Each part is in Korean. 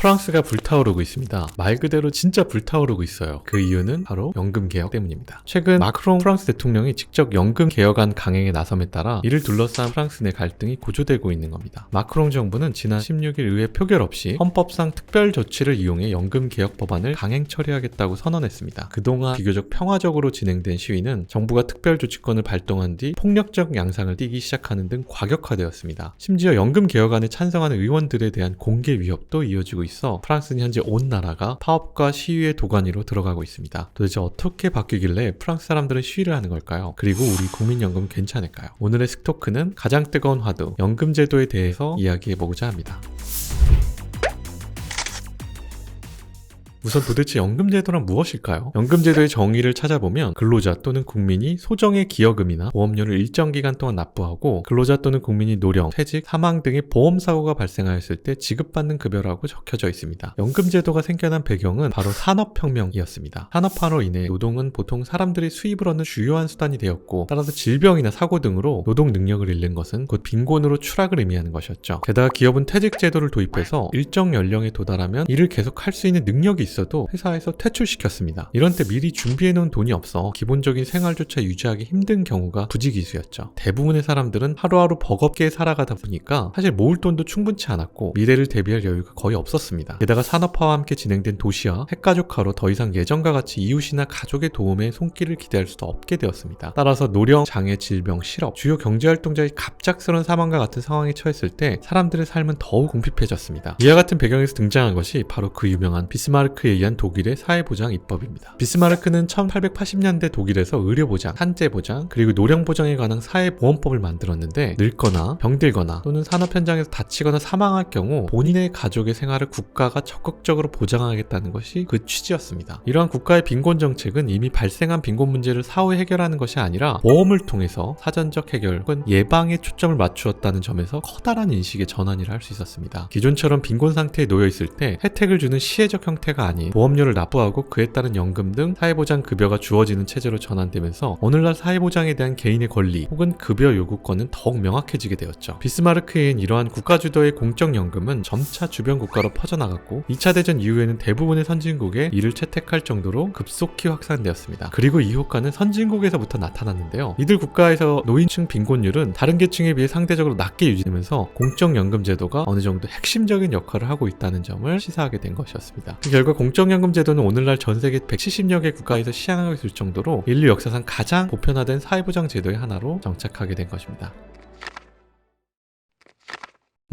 프랑스가 불타오르고 있습니다. 말 그대로 진짜 불타오르고 있어요. 그 이유는 바로 연금개혁 때문입니다. 최근 마크롱 프랑스 대통령이 직접 연금개혁안 강행에 나섬에 따라 이를 둘러싼 프랑스 내 갈등이 고조되고 있는 겁니다. 마크롱 정부는 지난 16일 의회 표결 없이 헌법상 특별 조치를 이용해 연금개혁 법안을 강행 처리하겠다고 선언했습니다. 그동안 비교적 평화적으로 진행된 시위는 정부가 특별 조치권을 발동한 뒤 폭력적 양상을 띠기 시작하는 등 과격화되었습니다. 심지어 연금개혁안에 찬성하는 의원들에 대한 공개 위협도 이어지고 있어 프랑스는 현재 온 나라가 파업과 시위의 도가니로 들어가고 있습니다. 도대체 어떻게 바뀌길래 프랑스 사람들은 시위를 하는 걸까요? 그리고 우리 국민연금 괜찮을까요? 오늘의 스토크는 가장 뜨거운 화두, 연금제도에 대해서 이야기해보고자 합니다. 우선 도대체 연금제도란 무엇일까요? 연금제도의 정의를 찾아보면 근로자 또는 국민이 소정의 기여금이나 보험료를 일정 기간 동안 납부하고 근로자 또는 국민이 노령, 퇴직, 사망 등의 보험사고가 발생하였을 때 지급받는 급여라고 적혀져 있습니다. 연금제도가 생겨난 배경은 바로 산업혁명이었습니다. 산업화로 인해 노동은 보통 사람들이 수입을 얻는 주요한 수단이 되었고 따라서 질병이나 사고 등으로 노동 능력을 잃는 것은 곧 빈곤으로 추락을 의미하는 것이었죠. 게다가 기업은 퇴직제도를 도입해서 일정 연령에 도달하면 일을 계속할 수 있는 능력이 있어도 회사에서 퇴출시켰습니다. 이런 때 미리 준비해놓은 돈이 없어 기본적인 생활조차 유지하기 힘든 경우가 부지기수였죠. 대부분의 사람들은 하루하루 버겁게 살아가다 보니까 사실 모을 돈도 충분치 않았고 미래를 대비할 여유가 거의 없었습니다. 게다가 산업화와 함께 진행된 도시화, 핵가족화로 더 이상 예전과 같이 이웃이나 가족의 도움에 손길을 기대할 수도 없게 되었습니다. 따라서 노령, 장애, 질병, 실업, 주요 경제활동자의 갑작스러운 사망과 같은 상황에 처했을 때 사람들의 삶은 더욱 궁핍해졌습니다. 이와 같은 배경에서 등장한 것이 바로 그 유명한 비스마르크에 의한 독일의 사회보장 입법입니다. 비스마르크는 1880년대 독일에서 의료보장, 산재보장, 그리고 노령보장에 관한 사회보험법을 만들었는데 늙거나 병들거나 또는 산업 현장에서 다치거나 사망할 경우 본인의 가족의 생활을 국가가 적극적으로 보장하겠다는 것이 그 취지였습니다. 이러한 국가의 빈곤 정책은 이미 발생한 빈곤 문제를 사후에 해결하는 것이 아니라 보험을 통해서 사전적 해결 혹은 예방에 초점을 맞추었다는 점에서 커다란 인식의 전환이라 할 수 있었습니다. 기존처럼 빈곤 상태에 놓여 있을 때 혜택을 주는 시혜적 형태가 아닌 보험료를 납부하고 그에 따른 연금 등 사회보장 급여가 주어지는 체제로 전환되면서 오늘날 사회보장에 대한 개인의 권리 혹은 급여 요구권은 더욱 명확해지게 되었죠. 비스마르크의 이러한 국가주도의 공적연금은 점차 주변 국가로 퍼져나갔고 2차 대전 이후에는 대부분의 선진국에 이를 채택할 정도로 급속히 확산되었습니다. 그리고 이 효과는 선진국에서부터 나타났는데요. 이들 국가에서 노인층 빈곤율은 다른 계층에 비해 상대적으로 낮게 유지되면서 공적연금제도가 어느 정도 핵심적인 역할을 하고 있다는 점을 시사하게 된 것이었습니다. 그 결과 공적연금 제도는 오늘날 전 세계 170여 개 국가에서 시행하고 있을 정도로 인류 역사상 가장 보편화된 사회보장 제도의 하나로 정착하게 된 것입니다.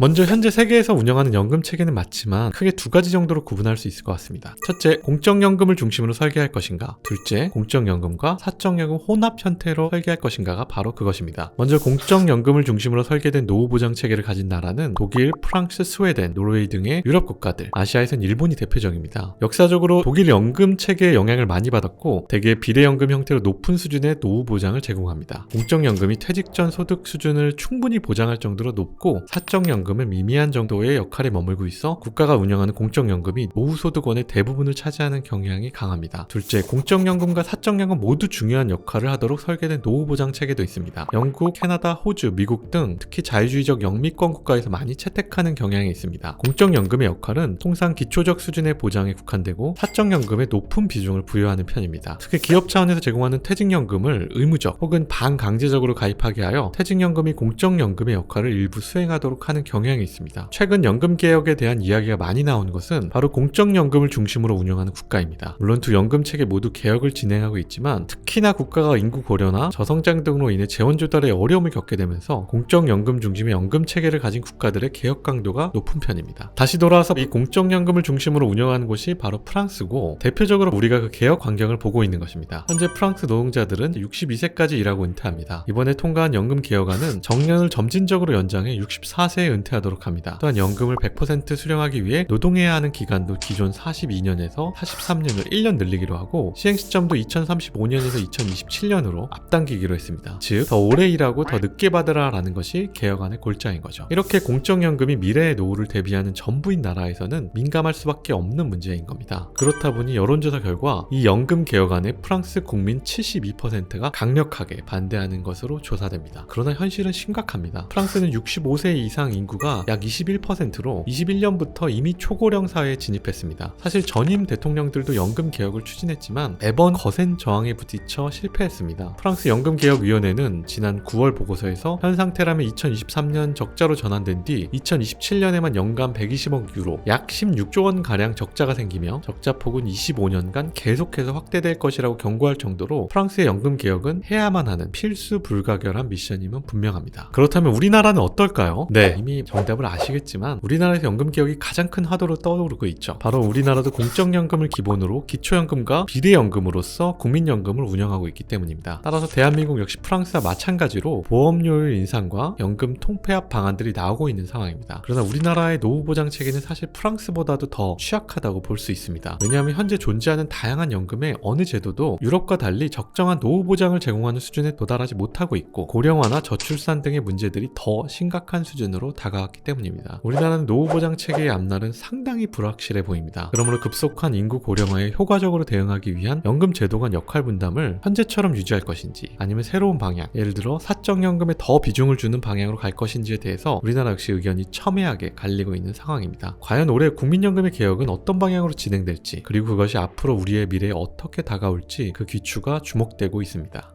먼저 현재 세계에서 운영하는 연금 체계는 맞지만 크게 두 가지 정도로 구분할 수 있을 것 같습니다. 첫째, 공적연금을 중심으로 설계할 것인가. 둘째, 공적연금과 사적연금 혼합 형태로 설계할 것인가가 바로 그것입니다. 먼저 공적연금을 중심으로 설계된 노후보장 체계를 가진 나라는 독일, 프랑스, 스웨덴, 노르웨이 등의 유럽 국가들, 아시아에선 일본이 대표적입니다. 역사적으로 독일 연금 체계의 영향을 많이 받았고 대개 비례연금 형태로 높은 수준의 노후보장을 제공합니다. 공적연금이 퇴직 전 소득 수준을 충분히 보장할 정도로 높고 사적연금은 미미한 정도의 역할에 머물고 있어 국가가 운영하는 공적연금이 노후소득원의 대부분을 차지하는 경향이 강합니다. 둘째, 공적연금과 사적연금 모두 중요한 역할을 하도록 설계된 노후보장 체계도 있습니다. 영국, 캐나다, 호주, 미국 등 특히 자유주의적 영미권 국가에서 많이 채택하는 경향이 있습니다. 공적연금의 역할은 통상 기초적 수준의 보장에 국한되고 사적연금에 높은 비중을 부여하는 편입니다. 특히 기업 차원에서 제공하는 퇴직연금을 의무적 혹은 반강제적으로 가입하게 하여 퇴직연금이 공적연금의 역할을 일부 수행하도록 하는 경향이 있습니다. 최근 연금개혁에 대한 이야기가 많이 나온 것은 바로 공적연금을 중심으로 운영하는 국가입니다. 물론 두 연금체계 모두 개혁을 진행하고 있지만 특히나 국가가 인구 고령화, 저성장 등으로 인해 재원 조달에 어려움을 겪게 되면서 공적연금 중심의 연금체계를 가진 국가들의 개혁 강도가 높은 편입니다. 다시 돌아와서 이 공적연금을 중심으로 운영하는 곳이 바로 프랑스고 대표적으로 우리가 그 개혁 환경을 보고 있는 것입니다. 현재 프랑스 노동자들은 62세까지 일하고 은퇴합니다. 이번에 통과한 연금개혁안은 정년을 점진적으로 연장해 64세에 은퇴하도록 합니다. 또한 연금을 100% 수령하기 위해 노동해야 하는 기간도 기존 42년에서 43년을 1년 늘리기로 하고 시행 시점도 2035년에서 2027년으로 앞당기기로 했습니다. 즉, 더 오래 일하고 더 늦게 받으라라는 것이 개혁안의 골자인 거죠. 이렇게 공적연금이 미래의 노후를 대비하는 전부인 나라에서는 민감할 수밖에 없는 문제인 겁니다. 그렇다 보니 여론조사 결과 이 연금 개혁안에 프랑스 국민 72%가 강력하게 반대하는 것으로 조사됩니다. 그러나 현실은 심각합니다. 프랑스는 65세 이상 인구 인구가 약 21%로 21년부터 이미 초고령 사회에 진입했습니다. 사실 전임 대통령들도 연금 개혁을 추진했지만 매번 거센 저항에 부딪혀 실패했습니다. 프랑스 연금개혁위원회는 지난 9월 보고서에서 현 상태라면 2023년 적자로 전환된 뒤 2027년에만 연간 120억 유로, 약 16조 원 가량 적자가 생기며 적자폭은 25년간 계속해서 확대될 것이라고 경고할 정도로 프랑스의 연금 개혁은 해야만 하는 필수 불가결한 미션임은 분명합니다. 그렇다면 우리나라는 어떨까요? 네, 이미 정답을 아시겠지만 우리나라에서 연금 개혁이 가장 큰 화두로 떠오르고 있죠. 바로 우리나라도 공적연금을 기본으로 기초연금과 비대연금으로서 국민연금을 운영하고 있기 때문입니다. 따라서 대한민국 역시 프랑스와 마찬가지로 보험료율 인상과 연금 통폐합 방안들이 나오고 있는 상황입니다. 그러나 우리나라의 노후보장 체계는 사실 프랑스보다도 더 취약하다고 볼 수 있습니다. 왜냐하면 현재 존재하는 다양한 연금의 어느 제도도 유럽과 달리 적정한 노후보장을 제공하는 수준에 도달하지 못하고 있고 고령화나 저출산 등의 문제들이 더 심각한 수준으로 다가왔기 때문입니다. 우리나라는 노후보장 체계의 앞날은 상당히 불확실해 보입니다. 그러므로 급속한 인구 고령화에 효과적으로 대응하기 위한 연금 제도 간 역할 분담을 현재처럼 유지할 것인지 아니면 새로운 방향, 예를 들어 사적연금에 더 비중을 주는 방향으로 갈 것인지에 대해서 우리나라 역시 의견이 첨예하게 갈리고 있는 상황입니다. 과연 올해 국민연금의 개혁은 어떤 방향으로 진행될지, 그리고 그것이 앞으로 우리의 미래에 어떻게 다가올지 그 귀추가 주목되고 있습니다.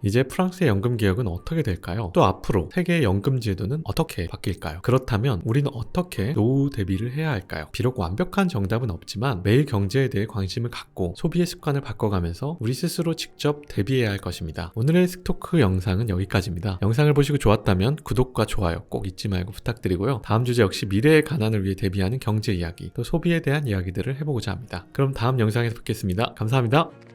이제 프랑스의 연금 개혁은 어떻게 될까요? 또 앞으로 세계의 연금 제도는 어떻게 바뀔까요? 그렇다면 우리는 어떻게 노후 대비를 해야 할까요? 비록 완벽한 정답은 없지만 매일 경제에 대해 관심을 갖고 소비의 습관을 바꿔가면서 우리 스스로 직접 대비해야 할 것입니다. 오늘의 스토크 영상은 여기까지입니다. 영상을 보시고 좋았다면 구독과 좋아요 꼭 잊지 말고 부탁드리고요. 다음 주제 역시 미래의 가난을 위해 대비하는 경제 이야기, 또 소비에 대한 이야기들을 해보고자 합니다. 그럼 다음 영상에서 뵙겠습니다. 감사합니다.